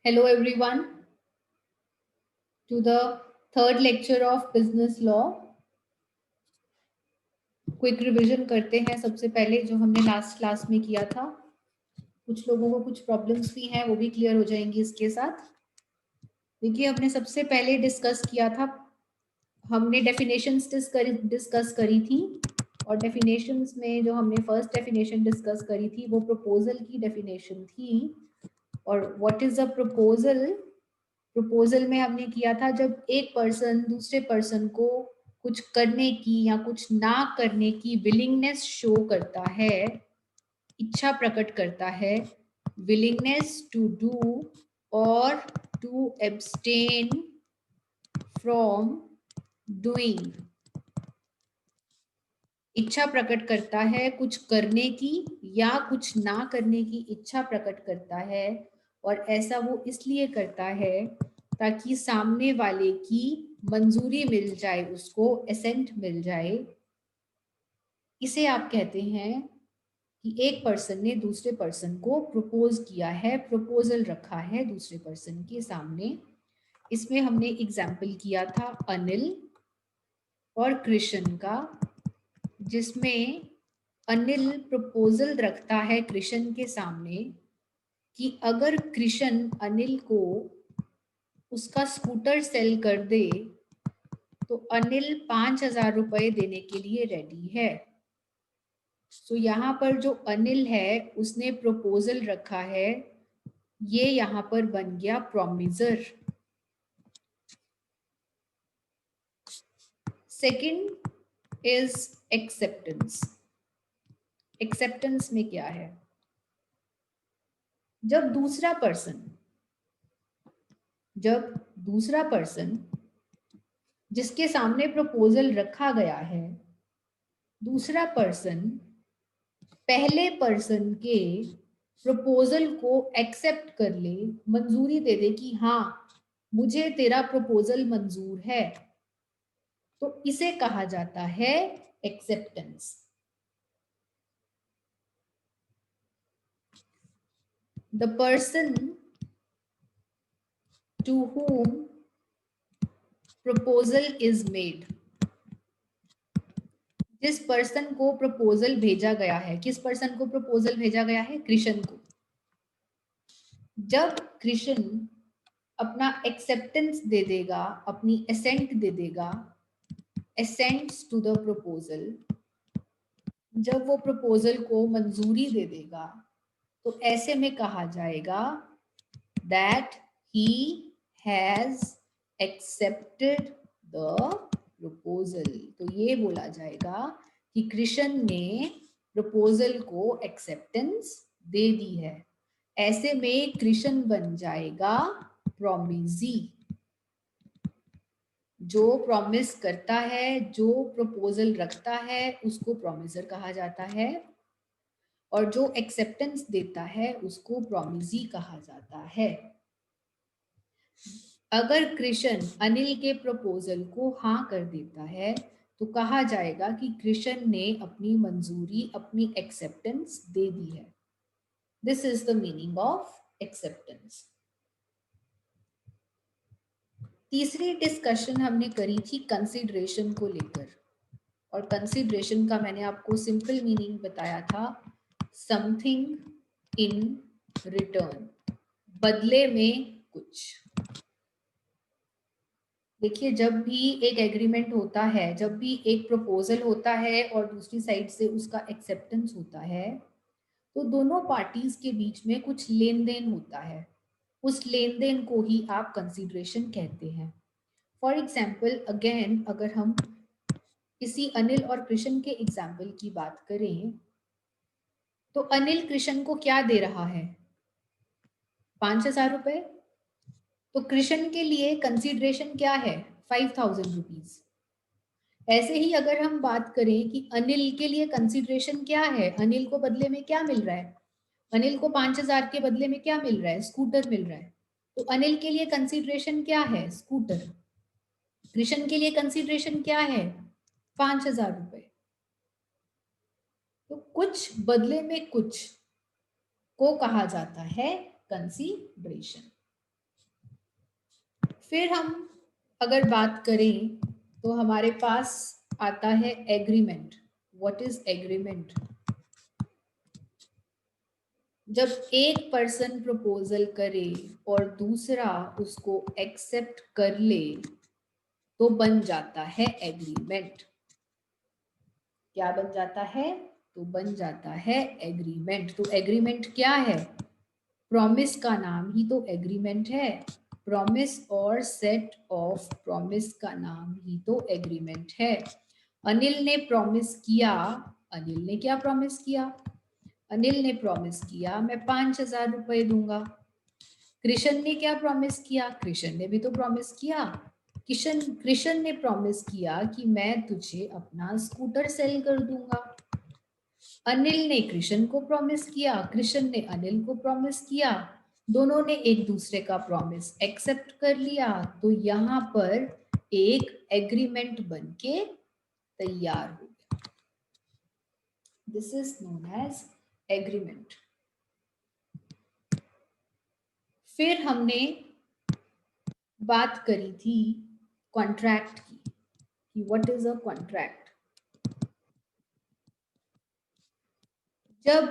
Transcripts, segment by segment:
Hello everyone to the third lecture of business law. Quick revision करते हैं सबसे पहले जो हमने लास्ट क्लास में किया था. कुछ लोगों को कुछ प्रॉब्लम्स भी हैं, वो भी क्लियर हो जाएंगी इसके साथ. देखिए, हमने सबसे पहले डिस्कस किया था, हमने डेफिनेशंस डिस्कस करी थी. और डेफिनेशंस में जो हमने फर्स्ट डेफिनेशन डिस्कस करी थी वो प्रपोजल की डेफिनेशन थी. और what is a proposal? Proposal में हमने किया था जब एक पर्सन दूसरे पर्सन को कुछ करने की या कुछ ना करने की विलिंगनेस शो करता है, इच्छा प्रकट करता है, विलिंगनेस टू डू और टू एब्सटेन फ्रॉम डूइंग. इच्छा प्रकट करता है कुछ करने की या कुछ ना करने की इच्छा प्रकट करता है, और ऐसा वो इसलिए करता है ताकि सामने वाले की मंजूरी मिल जाए, उसको एसेंट मिल जाए. इसे आप कहते हैं कि एक पर्सन ने दूसरे पर्सन को प्रपोज किया है, प्रपोजल रखा है दूसरे पर्सन के सामने. इसमें हमने एग्जाम्पल किया था अनिल और कृष्ण का, जिसमें अनिल प्रपोजल रखता है कृष्ण के सामने कि अगर कृष्ण अनिल को उसका स्कूटर सेल कर दे तो अनिल 5,000 रुपए देने के लिए रेडी है. तो यहाँ पर जो अनिल है उसने प्रपोजल रखा है, ये यहाँ पर बन गया promisor. Second is acceptance. Acceptance में क्या है? जब दूसरा पर्सन जिसके सामने प्रपोजल रखा गया है, दूसरा पर्सन पहले पर्सन के प्रपोजल को एक्सेप्ट कर ले, मंजूरी दे दे कि हाँ मुझे तेरा प्रपोजल मंजूर है, तो इसे कहा जाता है acceptance. The person to whom proposal is made. जिस पर्सन को प्रपोजल भेजा गया है, किस पर्सन को प्रपोजल भेजा गया है? कृष्ण को. जब कृष्ण अपना एक्सेप्टेंस दे देगा, अपनी एसेंट दे देगा, एसेंट्स टू द प्रपोजल, जब वो प्रपोजल को मंजूरी दे देगा तो ऐसे में कहा जाएगा that he has accepted the proposal. तो ये बोला जाएगा कि कृष्ण ने प्रपोजल को एक्सेप्टेंस दे दी है. ऐसे में कृष्ण बन जाएगा प्रोमिजी. जो प्रॉमिस करता है, जो प्रपोजल रखता है, उसको प्रोमिसर कहा जाता है, और जो एक्सेप्टेंस देता है उसको प्रोमिजी कहा जाता है. अगर कृष्ण अनिल के प्रपोजल को हाँ कर देता है तो कहा जाएगा कि कृष्ण ने अपनी मंजूरी, अपनी एक्सेप्टेंस दे दी है. This is the meaning of acceptance. तीसरी डिस्कशन हमने करी थी कंसिडरेशन को लेकर, और कंसिडरेशन का मैंने आपको सिंपल मीनिंग बताया था, समथिंग इन रिटर्न, बदले में कुछ. देखिए, जब भी एक एग्रीमेंट होता है, जब भी एक प्रपोजल होता है और दूसरी साइड से उसका एक्सेप्टेंस होता है, तो दोनों पार्टीज के बीच में कुछ लेन देन होता है. उस लेन देन को ही आप कंसिडरेशन कहते हैं. फॉर एग्जाम्पल, अगेन अगर हम किसी अनिल और कृष्ण के एग्जाम्पल की बात करें तो अनिल कृष्ण को क्या दे रहा है? 5,000 रुपए. तो कृष्ण के लिए कंसिडरेशन क्या है? 5,000 रुपीज. ऐसे ही अगर हम बात करें कि अनिल के लिए कंसिडरेशन क्या है, अनिल को बदले में क्या मिल रहा है? अनिल को 5,000 के बदले में क्या मिल रहा है? स्कूटर मिल रहा है. तो अनिल के लिए कंसिडरेशन क्या है? स्कूटर. कृष्ण के लिए कंसिडरेशन क्या है? 5,000 रुपए. तो कुछ बदले में कुछ को कहा जाता है कंसिडरेशन. फिर हम अगर बात करें तो हमारे पास आता है एग्रीमेंट। What is agreement? जब एक पर्सन प्रपोजल करे और दूसरा उसको एक्सेप्ट कर ले तो बन जाता है एग्रीमेंट। क्या बन जाता है? तो बन जाता है एग्रीमेंट। तो एग्रीमेंट क्या है? प्रॉमिस का नाम ही तो एग्रीमेंट है। प्रॉमिस और सेट ऑफ प्रॉमिस का नाम ही तो एग्रीमेंट है। अनिल ने प्रॉमिस किया। अनिल ने क्या प्रॉमिस किया? अनिल ने प्रॉमिस किया मैं 5,000 रुपए दूंगा। कृष्ण ने क्या प्रॉमिस किया? कृष्ण ने भी तो प्रॉमिस किया। कृष्ण ने प्रॉमिस किया कि मैं तुझे अपना स्कूटर सेल कर दूंगा। अनिल ने कृष्ण को प्रॉमिस किया, कृष्ण ने अनिल को प्रॉमिस किया, दोनों ने एक दूसरे का प्रॉमिस एक्सेप्ट कर लिया, तो यहाँ पर एक एग्रीमेंट बनके तैयार हो गया। This is known as agreement. फिर हमने बात करी थी कॉन्ट्रैक्ट की कि व्हाट इज अ कॉन्ट्रैक्ट। जब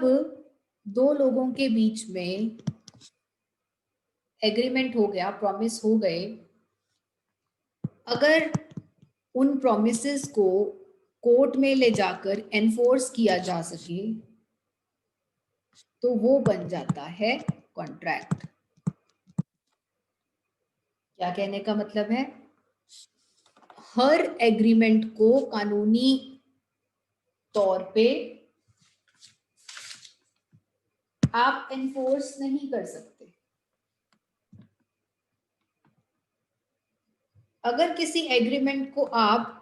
दो लोगों के बीच में एग्रीमेंट हो गया, प्रॉमिस हो गए, अगर उन प्रोमिसेस को कोर्ट में ले जाकर एनफोर्स किया जा सके तो वो बन जाता है कॉन्ट्रैक्ट। क्या कहने का मतलब है? हर एग्रीमेंट को कानूनी तौर पे आप एनफोर्स नहीं कर सकते। अगर किसी एग्रीमेंट को आप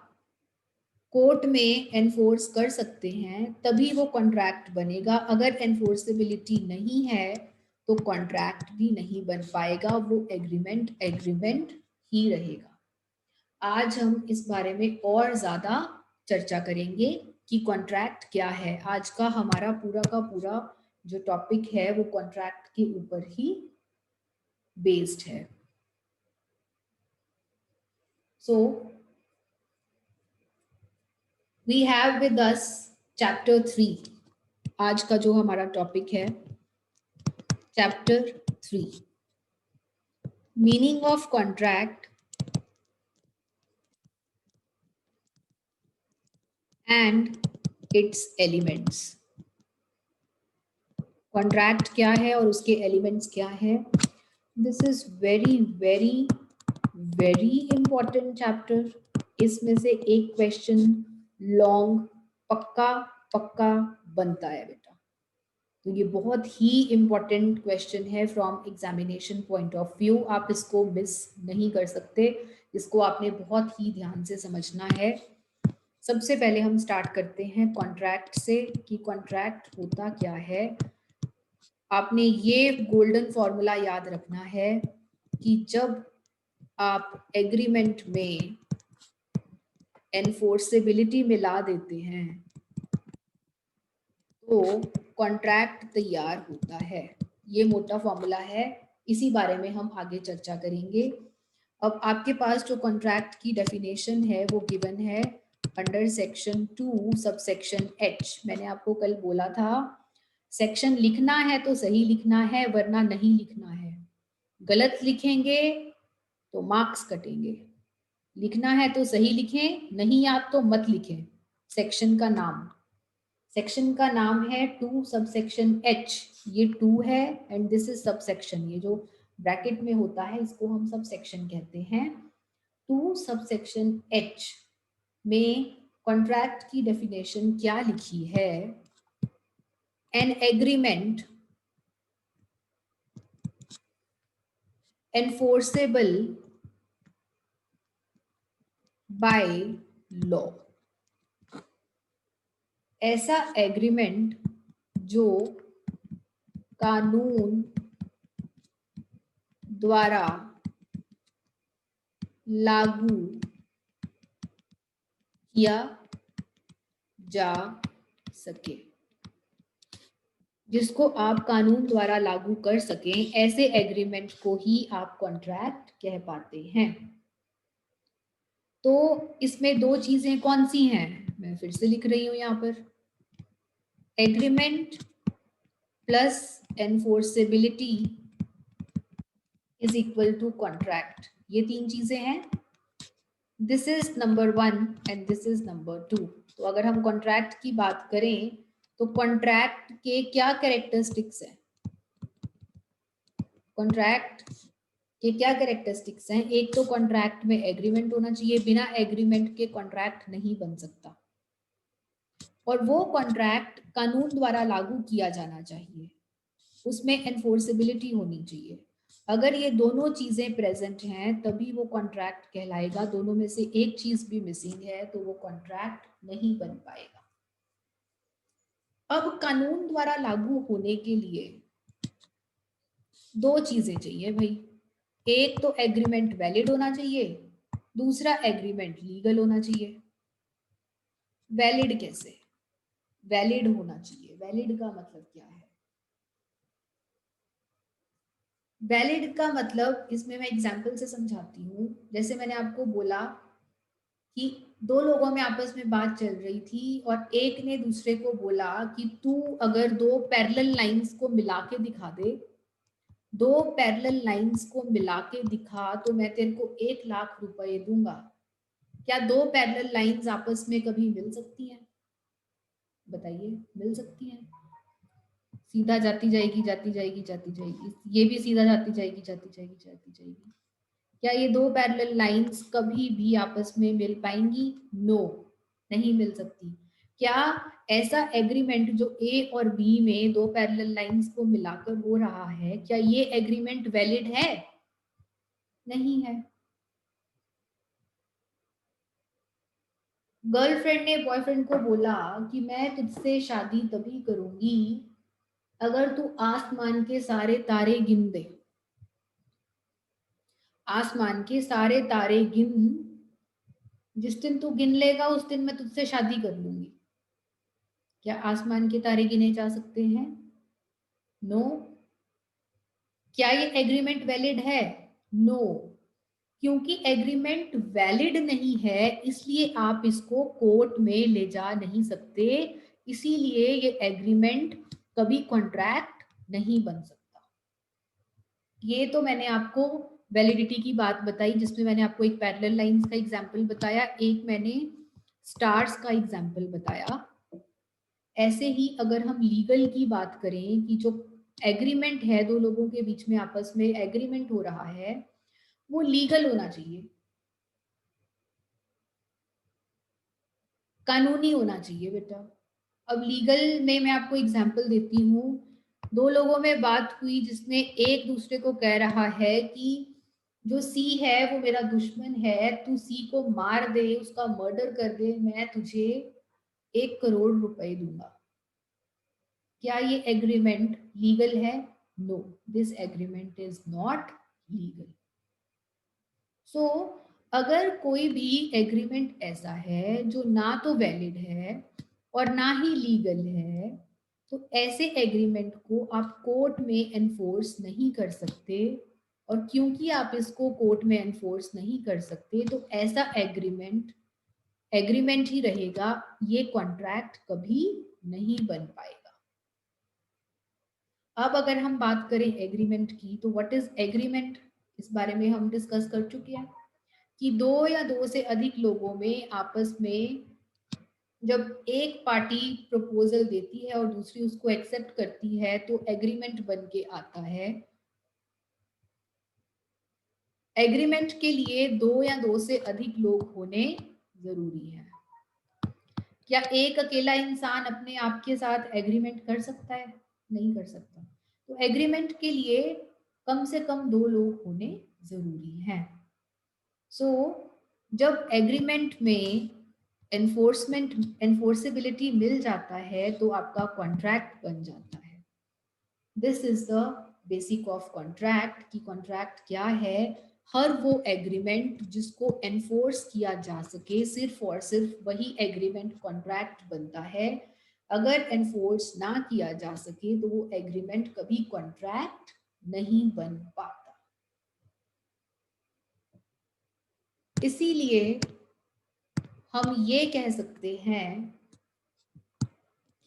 कोर्ट में एनफोर्स कर सकते हैं तभी वो कॉन्ट्रैक्ट बनेगा। अगर एनफोर्सेबिलिटी नहीं है तो कॉन्ट्रैक्ट भी नहीं बन पाएगा, वो एग्रीमेंट एग्रीमेंट ही रहेगा। आज हम इस बारे में और ज्यादा चर्चा करेंगे कि कॉन्ट्रैक्ट क्या है। आज का हमारा पूरा का पूरा जो टॉपिक है वो कॉन्ट्रैक्ट के ऊपर ही बेस्ड है। So we have with us chapter 3। आज का जो हमारा टॉपिक है chapter 3, meaning of contract and its elements. Contract क्या है और उसके एलिमेंट्स क्या है। This is very very very important chapter. इसमें से एक क्वेश्चन लॉन्ग पक्का पक्का बनता है बेटा। तो ये बहुत ही इंपॉर्टेंट क्वेश्चन है from examination point of view. आप इसको मिस नहीं कर सकते, इसको आपने बहुत ही ध्यान से समझना है। सबसे पहले हम स्टार्ट करते हैं कॉन्ट्रैक्ट से कि कॉन्ट्रैक्ट होता क्या है। आपने ये गोल्डन फॉर्मूला याद रखना है कि जब आप एग्रीमेंट में एनफोर्सेबिलिटी मिला देते हैं तो कॉन्ट्रैक्ट तैयार होता है। ये मोटा फॉर्मूला है, इसी बारे में हम आगे चर्चा करेंगे। अब आपके पास जो कॉन्ट्रैक्ट की डेफिनेशन है वो गिवन है अंडर सेक्शन 2 सबसेक्शन H। मैंने आपको कल बोला था सेक्शन लिखना है तो सही लिखना है वरना नहीं लिखना है। गलत लिखेंगे तो मार्क्स कटेंगे। लिखना है तो सही लिखें, नहीं याद तो मत लिखें। सेक्शन का नाम, सेक्शन का नाम है 2 सबसेक्शन H। ये 2 है एंड दिस इज सबसेक्शन। ये जो ब्रैकेट में होता है इसको हम सबसेक्शन कहते हैं। 2 सबसेक्शन H में कॉन्ट्रैक्ट की डेफिनेशन क्या लिखी है? An agreement enforceable by law. ऐसा एग्रीमेंट जो कानून द्वारा लागू किया जा सके। जिसको आप कानून द्वारा लागू कर सकें, ऐसे एग्रीमेंट को ही आप कॉन्ट्रैक्ट कह पाते हैं। तो इसमें दो चीजें कौन सी हैं, मैं फिर से लिख रही हूं यहाँ पर, agreement plus enforceability is equal to contract. ये तीन चीजें हैं, this is number 1 and this is number 2। तो अगर हम कॉन्ट्रैक्ट की बात करें तो कॉन्ट्रैक्ट के क्या कैरेक्टरिस्टिक्स हैं, कॉन्ट्रैक्ट के क्या कैरेक्टरिस्टिक्स हैं। एक तो कॉन्ट्रैक्ट में एग्रीमेंट होना चाहिए, बिना एग्रीमेंट के कॉन्ट्रैक्ट नहीं बन सकता, और वो कॉन्ट्रैक्ट कानून द्वारा लागू किया जाना चाहिए, उसमें एनफोर्सेबिलिटी होनी चाहिए। अगर ये दोनों चीजें प्रेजेंट हैं तभी वो कॉन्ट्रैक्ट कहलाएगा, दोनों में से एक चीज भी मिसिंग है तो वो कॉन्ट्रैक्ट नहीं बन पाएगा। अब कानून द्वारा लागू होने के लिए दो चीजें चाहिए भाई, एक तो एग्रीमेंट वैलिड होना चाहिए, दूसरा एग्रीमेंट लीगल होना चाहिए। वैलिड कैसे, वैलिड होना चाहिए, वैलिड का मतलब क्या है, वैलिड का मतलब इसमें मैं एग्जांपल से समझाती हूँ। जैसे मैंने आपको बोला कि दो लोगों में आपस में बात चल रही थी और एक ने दूसरे को बोला कि तू अगर दो पैरेलल लाइंस को मिला के दिखा दे, दो पैरेलल लाइंस को मिला के दिखा तो मैं तेरे को 1 लाख रुपए दूंगा। क्या दो पैरेलल लाइंस आपस में कभी मिल सकती हैं, बताइए, मिल सकती हैं? सीधा जाती जाएगी जाती जाएगी जाती जाएगी, ये भी सीधा जाती जाएगी जाती जाएगी जाती जाएगी। क्या ये दो पैरेलल लाइंस कभी भी आपस में मिल पाएंगी? नो, नहीं मिल सकती। क्या ऐसा एग्रीमेंट जो ए और बी में दो पैरेलल लाइंस को मिलाकर हो रहा है, क्या ये एग्रीमेंट वैलिड है? नहीं है। गर्लफ्रेंड ने बॉयफ्रेंड को बोला कि मैं तुझसे शादी तभी करूंगी अगर तू आसमान के सारे तारे गिन दे, आसमान के सारे तारे गिन, जिस दिन तू गिन लेगा उस दिन मैं तुझसे शादी कर लूंगी। क्या आसमान के तारे गिने जा सकते हैं? नो। क्या ये एग्रीमेंट वैलिड है? नो। क्योंकि एग्रीमेंट वैलिड नहीं है इसलिए आप इसको कोर्ट में ले जा नहीं सकते, इसीलिए ये एग्रीमेंट कभी कॉन्ट्रैक्ट नहीं बन सकता। ये तो मैंने आपको वैलिडिटी की बात बताई, जिसमें मैंने आपको एक पैरेलल लाइंस का एग्जांपल बताया, एक मैंने स्टार्स का एग्जांपल बताया। ऐसे ही अगर हम लीगल की बात करें कि जो एग्रीमेंट है, दो लोगों के बीच में आपस में एग्रीमेंट हो रहा है, वो लीगल होना चाहिए, कानूनी होना चाहिए बेटा। अब लीगल में मैं आपको एग्जांपल देती हूँ। दो लोगों में बात हुई जिसमें एक दूसरे को कह रहा है कि जो सी है वो मेरा दुश्मन है, तू सी को मार दे, उसका मर्डर कर दे, मैं तुझे 1 करोड़ रुपए दूंगा। क्या ये एग्रीमेंट लीगल है? No, this agreement is not legal. So अगर कोई भी एग्रीमेंट ऐसा है जो ना तो वैलिड है और ना ही लीगल है, तो ऐसे एग्रीमेंट को आप कोर्ट में एनफोर्स नहीं कर सकते। और क्योंकि आप इसको कोर्ट में एनफोर्स नहीं कर सकते तो ऐसा एग्रीमेंट एग्रीमेंट ही रहेगा, ये कॉन्ट्रैक्ट कभी नहीं बन पाएगा। अब अगर हम बात करें एग्रीमेंट की, तो व्हाट इज एग्रीमेंट, इस बारे में हम डिस्कस कर चुके हैं कि दो या दो से अधिक लोगों में आपस में जब एक पार्टी प्रपोजल देती है और दूसरी उसको एक्सेप्ट करती है तो एग्रीमेंट बन के आता है। एग्रीमेंट के लिए दो या दो से अधिक लोग होने जरूरी है। क्या एक अकेला इंसान अपने आप के साथ एग्रीमेंट कर सकता है? नहीं कर सकता। तो एग्रीमेंट के लिए कम से कम दो लोग होने जरूरी हैं। सो जब एग्रीमेंट में एनफोर्सेबिलिटी मिल जाता है तो आपका कॉन्ट्रैक्ट बन जाता है। This is the basic of contract कि कॉन्ट्रैक्ट क्या है। हर वो एग्रीमेंट जिसको एनफोर्स किया जा सके, सिर्फ और सिर्फ वही एग्रीमेंट कॉन्ट्रैक्ट बनता है। अगर एनफोर्स ना किया जा सके तो वो एग्रीमेंट कभी कॉन्ट्रैक्ट नहीं बन पाता। इसीलिए हम ये कह सकते हैं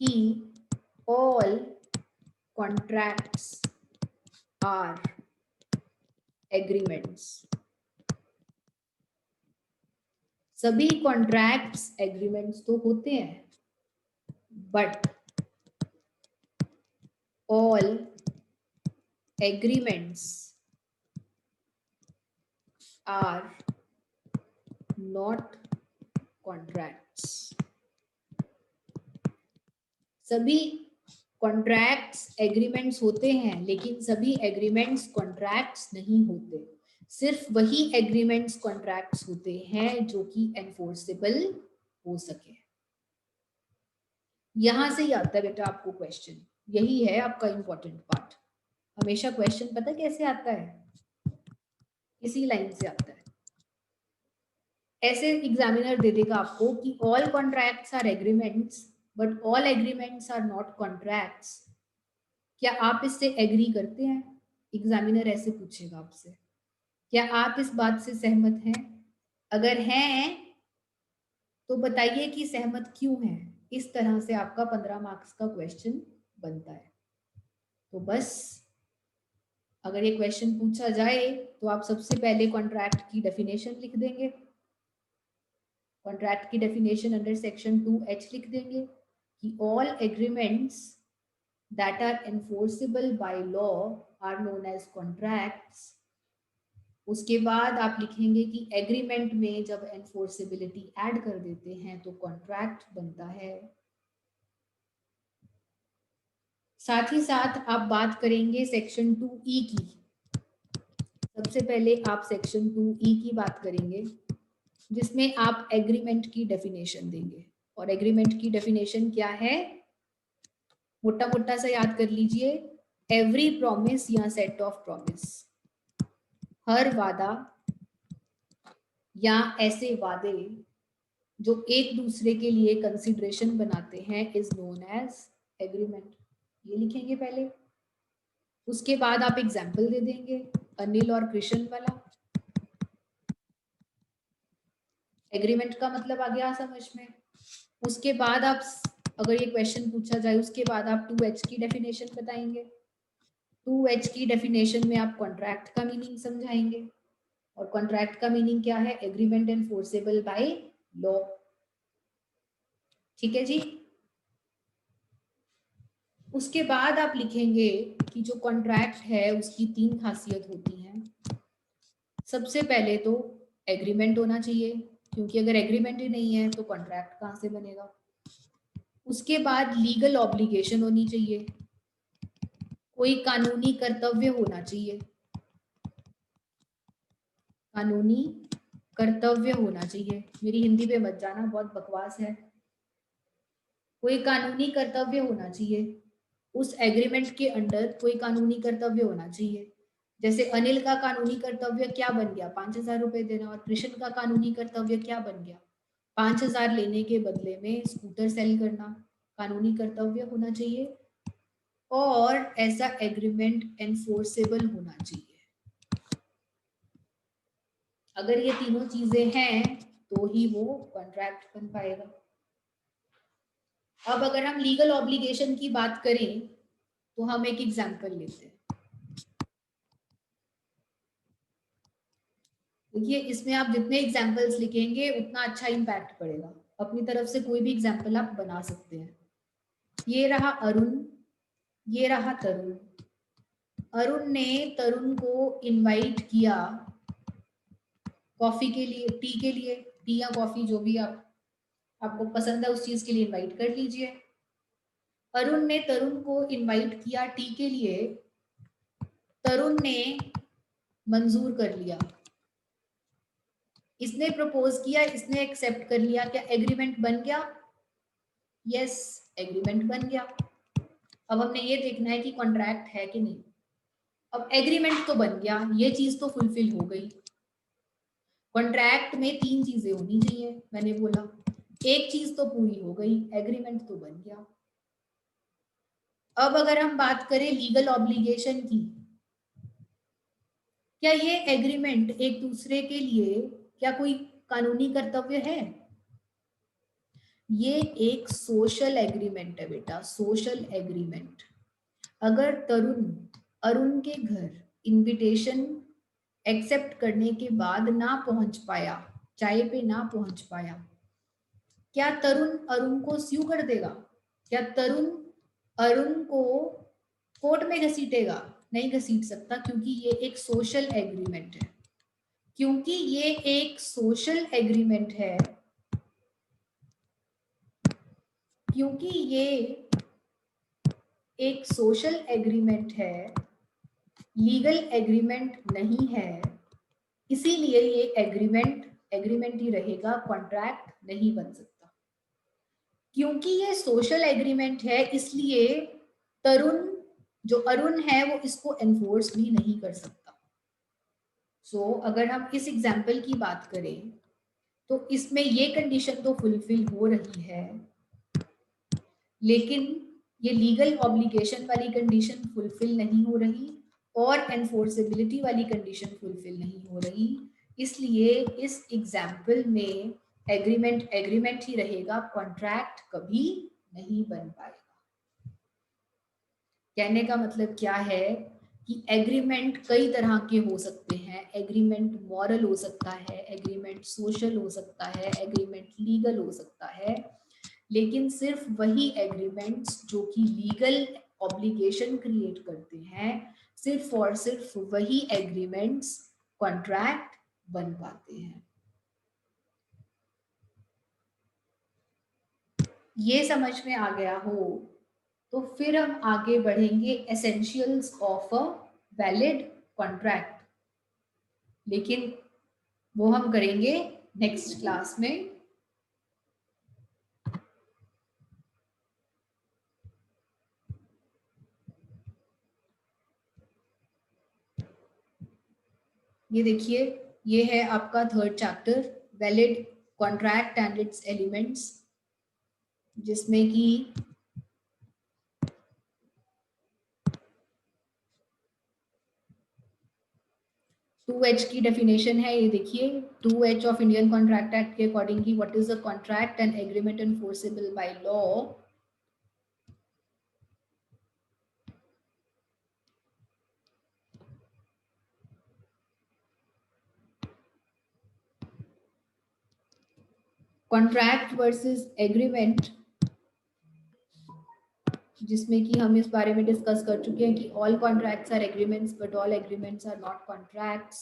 कि ऑल कॉन्ट्रैक्ट्स आर एग्रीमेंट्स। सभी कॉन्ट्रैक्ट्स एग्रीमेंट्स तो होते हैं, but all agreements are not contracts. सभी कॉन्ट्रैक्ट्स एग्रीमेंट्स होते हैं, लेकिन सभी एग्रीमेंट्स कॉन्ट्रैक्ट्स नहीं होते। सिर्फ वही एग्रीमेंट्स कॉन्ट्रैक्ट्स होते हैं जो कि एनफोर्सेबल हो सके। यहां से ही आता है बेटा आपको क्वेश्चन, यही है आपका इंपॉर्टेंट पार्ट। हमेशा क्वेश्चन पता कैसे आता है? इसी लाइन से आता है। ऐसे एग्जामिनर दे देगा आपको कि all contracts are agreements but all agreements are not contracts. क्या आप इससे एग्री करते हैं? एग्जामिनर ऐसे पूछेगा आपसे। क्या आप इस बात से सहमत हैं? अगर हैं तो बताइए कि सहमत क्यों हैं। इस तरह से आपका 15 मार्क्स का क्वेश्चन बनता है। तो बस अगर ये क्वेश्चन पूछा जाए तो आप सबसे पहले कॉन्ट्रैक्ट की डेफिनेशन लिख देंगे। कॉन्ट्रैक्ट की डेफिनेशन अंडर सेक्शन 2H लिख देंगे कि all agreements that are enforceable by law are known as contracts. उसके बाद आप लिखेंगे कि एग्रीमेंट में जब एनफोर्सेबिलिटी ऐड कर देते हैं तो कॉन्ट्रैक्ट बनता है। साथ ही साथ आप बात करेंगे सेक्शन 2E की। सबसे पहले आप सेक्शन 2E की बात करेंगे, जिसमें आप एग्रीमेंट की डेफिनेशन देंगे। और एग्रीमेंट की डेफिनेशन क्या है? मोटा मोटा सा याद कर लीजिए, एवरी प्रॉमिस या सेट ऑफ प्रॉमिस, हर वादा या ऐसे वादे जो एक दूसरे के लिए कंसिडरेशन बनाते हैं इज नोन एज एग्रीमेंट। ये लिखेंगे पहले। उसके बाद आप एग्जाम्पल दे देंगे, अनिल और कृष्ण वाला। एग्रीमेंट का मतलब आ गया समझ में। उसके बाद आप, अगर ये क्वेश्चन पूछा जाए, उसके बाद आप 2H की डेफिनेशन बताएंगे। 2H की डेफिनेशन में आप कॉन्ट्रैक्ट का मीनिंग समझाएंगे। और कॉन्ट्रैक्ट का मीनिंग क्या है? Agreement enforceable by law. ठीक है जी। उसके बाद आप लिखेंगे कि जो कॉन्ट्रैक्ट है उसकी 3 खासियत होती हैं। सबसे पहले तो एग्रीमेंट होना चाहिए, क्योंकि अगर एग्रीमेंट ही नहीं है तो कॉन्ट्रैक्ट कहाँ से बनेगा। उसके बाद लीगल ऑब्लिगेशन होनी चाहिए, कोई कानूनी कर्तव्य होना चाहिए। कानूनी कर्तव्य होना चाहिए। मेरी हिंदी पे मत जाना, बहुत बकवास है। कोई कानूनी कर्तव्य होना चाहिए। उस एग्रीमेंट के अंडर कोई कानूनी कर्तव्य होना चाहिए। जैसे अनिल का कानूनी कर्तव्य क्या बन गया? 5,000 रुपए देना। और कृष्ण का कानूनी कर्तव्य क्या बन गया? 5,000 लेने के बदले में स्कूटर सेल करना। कानूनी कर्तव्य होना चाहिए और ऐसा एग्रीमेंट एनफोर्सेबल होना चाहिए। अगर ये तीनों चीजें हैं तो ही वो कॉन्ट्रैक्ट बन पाएगा। अब अगर हम लीगल ऑब्लिगेशन की बात करें तो हम एक एग्जांपल लेते हैं। देखिए, इसमें आप जितने एग्जांपल्स लिखेंगे उतना अच्छा इम्पैक्ट पड़ेगा। अपनी तरफ से कोई भी एग्जांपल आप बना सकते हैं। ये रहा अरुण, ये रहा तरुण। अरुण ने तरुण को इनवाइट किया कॉफी के लिए, टी के लिए, टी या कॉफी जो भी आपको पसंद है उस चीज के लिए इनवाइट कर लीजिए। अरुण ने तरुण को इनवाइट किया टी के लिए, तरुण ने मंजूर कर लिया। इसने प्रपोज किया, इसने एक्सेप्ट कर लिया। क्या एग्रीमेंट बन गया? यस, एग्रीमेंट बन गया। अब हमने ये देखना है कि कॉन्ट्रैक्ट है कि नहीं। अब एग्रीमेंट तो बन गया, ये चीज तो फुलफिल हो गई। कॉन्ट्रैक्ट में 3 चीजें होनी चाहिए, मैंने बोला। एक चीज तो पूरी हो गई, एग्रीमेंट तो बन गया। अब अगर हम बात करें लीगल ऑब्लिगेशन की, क्या ये एग्रीमेंट एक दूसरे के लिए क्या कोई कानूनी कर्तव्य है? ये एक सोशल एग्रीमेंट है बेटा, सोशल एग्रीमेंट। अगर तरुण अरुण के घर इनविटेशन एक्सेप्ट करने के बाद ना पहुंच पाया, चाय पे ना पहुंच पाया, क्या तरुण अरुण को स्यू कर देगा? क्या तरुण अरुण को कोर्ट में घसीटेगा? नहीं घसीट सकता, क्योंकि ये एक सोशल एग्रीमेंट है। क्योंकि ये एक सोशल एग्रीमेंट है, क्योंकि ये एक सोशल एग्रीमेंट है, लीगल एग्रीमेंट नहीं है, इसीलिए ये एग्रीमेंट एग्रीमेंट ही रहेगा, कॉन्ट्रैक्ट नहीं बन सकता। क्योंकि ये सोशल एग्रीमेंट है, इसलिए तरुण जो अरुण है वो इसको एनफोर्स भी नहीं कर सकता। सो अगर हम इस एग्जाम्पल की बात करें तो इसमें ये कंडीशन तो फुलफिल हो रही है, लेकिन ये लीगल ऑब्लिगेशन वाली कंडीशन फुलफिल नहीं हो रही और एनफोर्सेबिलिटी वाली कंडीशन फुलफिल नहीं हो रही। इसलिए इस एग्जाम्पल में एग्रीमेंट एग्रीमेंट ही रहेगा, कॉन्ट्रैक्ट कभी नहीं बन पाएगा। कहने का मतलब क्या है कि एग्रीमेंट कई तरह के हो सकते हैं। एग्रीमेंट मॉरल हो सकता है, एग्रीमेंट सोशल हो सकता है, एग्रीमेंट लीगल हो सकता है, लेकिन सिर्फ वही एग्रीमेंट्स जो कि लीगल ऑब्लिगेशन क्रिएट करते हैं, सिर्फ और सिर्फ वही एग्रीमेंट्स कॉन्ट्रैक्ट बन पाते हैं। ये समझ में आ गया हो तो फिर हम आगे बढ़ेंगे essentials of a valid contract, लेकिन वो हम करेंगे नेक्स्ट क्लास में। ये देखिए, ये है आपका third chapter, valid contract and its elements, जिसमें कि 2H की डेफिनेशन है। ये देखिए, 2H ऑफ इंडियन कॉन्ट्रैक्ट एक्ट के accordingly what is a contract and agreement enforceable by law. Contract versus agreement, जिसमें कि हम इस बारे में डिस्कस कर चुके हैं कि all contracts are agreements but all agreements are not contracts.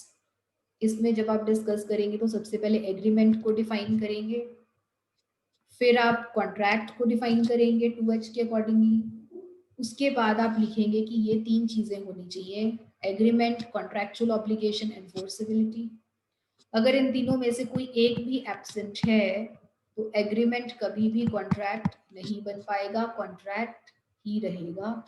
इसमें जब आप डिस्कस करेंगे तो सबसे पहले एग्रीमेंट को डिफाइन करेंगे, फिर आप कॉन्ट्रैक्ट को डिफाइन करेंगे 2H के अकॉर्डिंगली, उसके बाद आप लिखेंगे कि ये तीन चीजें होनी चाहिए, एग्रीमेंट, कॉन्ट्रैक्चुअल ऑब्लिगेशन, एनफोर्सेबिलिटी। अगर इन तीनों में से कोई एक भी एब्सेंट है तो एग्रीमेंट कभी भी कॉन्ट्रैक्ट नहीं बन पाएगा, कॉन्ट्रैक्ट ही रहेगा।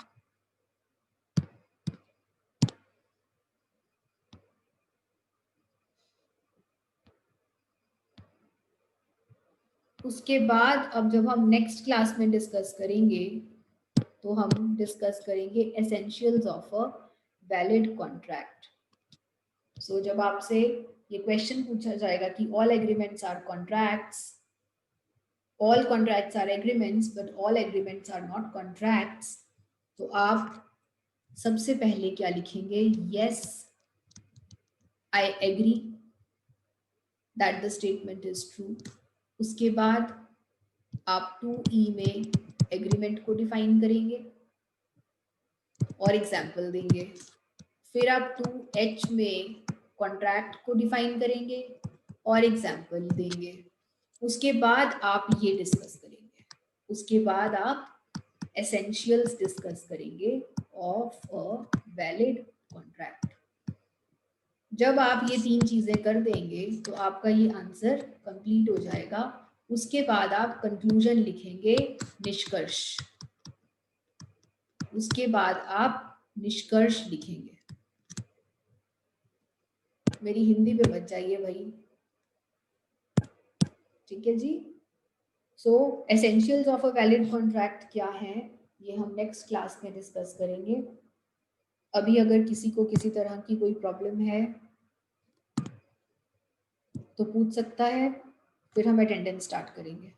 उसके बाद अब जब हम नेक्स्ट क्लास में डिस्कस करेंगे तो हम डिस्कस करेंगे essentials of a valid contract. So जब आपसे ये क्वेश्चन पूछा जाएगा कि all agreements are contracts, all contracts are agreements but all agreements are not contracts, तो आप सबसे पहले क्या लिखेंगे? Yes I agree that the statement is true. उसके बाद आप 2E में एग्रीमेंट को डिफाइन करेंगे और एग्जाम्पल देंगे। फिर आप 2H में कॉन्ट्रैक्ट को डिफाइन करेंगे और एग्जाम्पल देंगे। उसके बाद आप ये डिस्कस करेंगे, उसके बाद आप एसेंशियल्स डिस्कस करेंगे ऑफ अ वैलिड कॉन्ट्रैक्ट। जब आप ये तीन चीजें कर देंगे तो आपका ये आंसर कंप्लीट हो जाएगा। उसके बाद आप कंक्लूजन लिखेंगे, निष्कर्ष। उसके बाद आप निष्कर्ष लिखेंगे। मेरी हिंदी पे बच जाइए भाई, ठीक है जी। So essentials of a valid contract क्या है? ये हम नेक्स्ट क्लास में डिस्कस करेंगे। अभी अगर किसी को किसी तरह की कोई प्रॉब्लम है तो पूछ सकता है, फिर हम अटेंडेंस स्टार्ट करेंगे।